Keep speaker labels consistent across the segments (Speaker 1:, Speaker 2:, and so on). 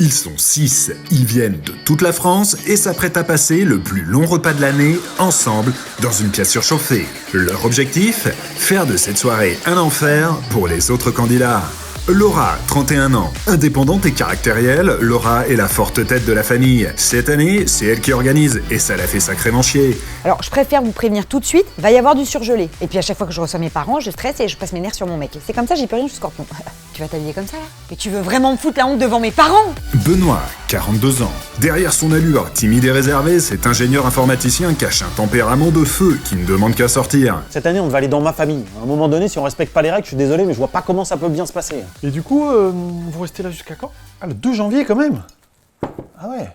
Speaker 1: Ils sont 6, ils viennent de toute la France et s'apprêtent à passer le plus long repas de l'année ensemble dans une pièce surchauffée. Leur objectif ? Faire de cette soirée un enfer pour les autres candidats. Laura, 31 ans, indépendante et caractérielle, Laura est la forte tête de la famille. Cette année, c'est elle qui organise et ça la fait sacrément chier.
Speaker 2: Alors, je préfère vous prévenir tout de suite, va y avoir du surgelé. Et puis à chaque fois que je reçois mes parents, je stresse et je passe mes nerfs sur mon mec. C'est comme ça, j'y peux rien, je suis scorpion. Tu vas t'habiller comme ça là ? Mais tu veux vraiment me foutre la honte devant mes parents ?
Speaker 1: Benoît, 42 ans. Derrière son allure timide et réservée, cet ingénieur informaticien cache un tempérament de feu qui ne demande qu'à sortir.
Speaker 3: Cette année, on va aller dans ma famille. À un moment donné, si on respecte pas les règles, je suis désolé, mais je vois pas comment ça peut bien se passer.
Speaker 4: Et du coup, vous restez là jusqu'à quand ? Ah, le 2 janvier quand même ? Ah ouais.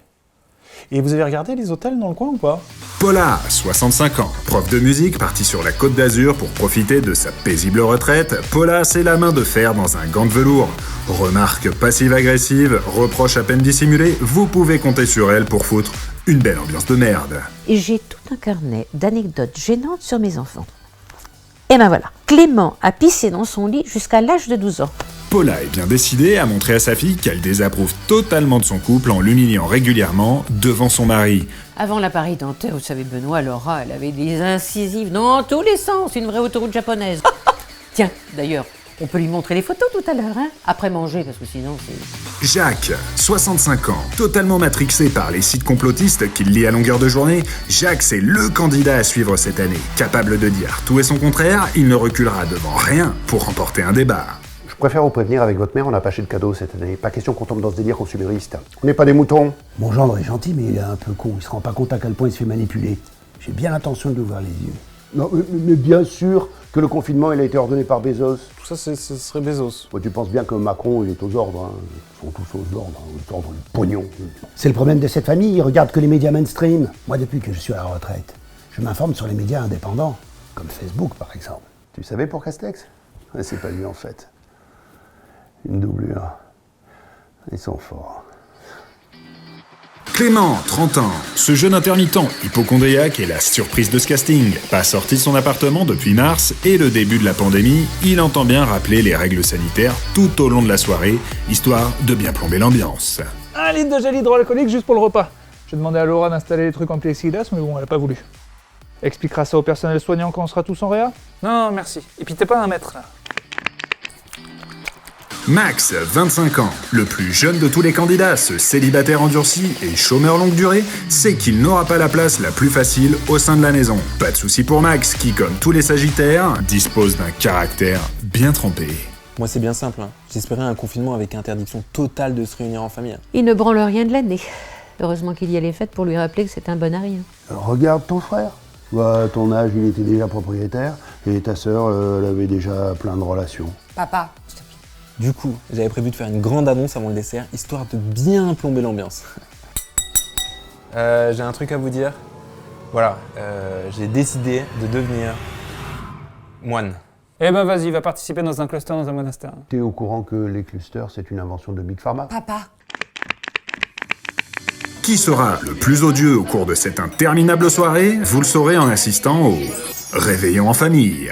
Speaker 4: Et vous avez regardé les hôtels dans le coin ou pas ?
Speaker 1: Paula, 65 ans, prof de musique partie sur la Côte d'Azur pour profiter de sa paisible retraite, Paula c'est la main de fer dans un gant de velours. Remarques passive-agressive, reproches à peine dissimulés, vous pouvez compter sur elle pour foutre une belle ambiance de merde.
Speaker 5: Et j'ai tout un carnet d'anecdotes gênantes sur mes enfants. Et ben voilà, Clément a pissé dans son lit jusqu'à l'âge de 12 ans.
Speaker 1: Paula est bien décidée à montrer à sa fille qu'elle désapprouve totalement de son couple en l'humiliant régulièrement devant son mari.
Speaker 5: Avant l'appareil dentaire, vous savez, Benoît, Laura, elle avait des incisives dans tous les sens, une vraie autoroute japonaise. Tiens, d'ailleurs, on peut lui montrer les photos tout à l'heure, hein, après manger, parce que sinon c'est...
Speaker 1: Jacques, 65 ans, totalement matrixé par les sites complotistes qu'il lit à longueur de journée, Jacques c'est le candidat à suivre cette année. Capable de dire tout et son contraire, il ne reculera devant rien pour remporter un débat.
Speaker 6: Je préfère vous prévenir, avec votre mère, on n'a pas acheté de cadeau cette année. Pas question qu'on tombe dans ce délire consumériste. On n'est pas des moutons.
Speaker 7: Mon gendre est gentil, mais il est un peu con. Il se rend pas compte à quel point il se fait manipuler. J'ai bien l'intention de lui ouvrir les yeux.
Speaker 6: Non, mais bien sûr que le confinement, il a été ordonné par Bezos.
Speaker 4: Tout ça, ce serait Bezos.
Speaker 6: Bon, tu penses bien que Macron, il est aux ordres. Hein. Ils sont tous aux ordres, aux ordres du pognon.
Speaker 7: C'est le problème de cette famille, ils regardent que les médias mainstream. Moi, depuis que je suis à la retraite, je m'informe sur les médias indépendants, comme Facebook par exemple.
Speaker 6: Tu savais pour Castex ? C'est pas lui en fait. Une doublure. Ils sont forts.
Speaker 1: Clément, 30 ans. Ce jeune intermittent hypocondriaque est la surprise de ce casting. Pas sorti de son appartement depuis mars et le début de la pandémie, il entend bien rappeler les règles sanitaires tout au long de la soirée, histoire de bien plomber l'ambiance.
Speaker 4: 1 litre de gel hydroalcoolique juste pour le repas. J'ai demandé à Laura d'installer les trucs en plexiglas, mais bon, elle a pas voulu. Expliquera ça au personnel soignant quand on sera tous en réa ? Non, merci. Et puis t'es pas un maître, là.
Speaker 1: Max, 25 ans, le plus jeune de tous les candidats, ce célibataire endurci et chômeur longue durée, sait qu'il n'aura pas la place la plus facile au sein de la maison. Pas de souci pour Max, qui, comme tous les sagittaires, dispose d'un caractère bien trempé.
Speaker 3: Moi, c'est bien simple. Hein. J'espérais un confinement avec interdiction totale de se réunir en famille.
Speaker 5: Il ne branle rien de l'année. Heureusement qu'il y a les fêtes pour lui rappeler que c'est un bon à rien.
Speaker 6: Regarde ton frère. À ton âge, il était déjà propriétaire et ta sœur, elle avait déjà plein de relations.
Speaker 2: Papa,
Speaker 3: Du coup, j'avais prévu de faire une grande annonce avant le dessert, histoire de bien plomber l'ambiance. J'ai un truc à vous dire. Voilà, j'ai décidé de devenir moine.
Speaker 4: Eh ben vas-y, va participer dans un cluster dans un monastère.
Speaker 6: T'es au courant que les clusters, c'est une invention de Big Pharma ?
Speaker 2: papa.
Speaker 1: Qui sera le plus odieux au cours de cette interminable soirée ? Vous le saurez en assistant au Réveillon en famille.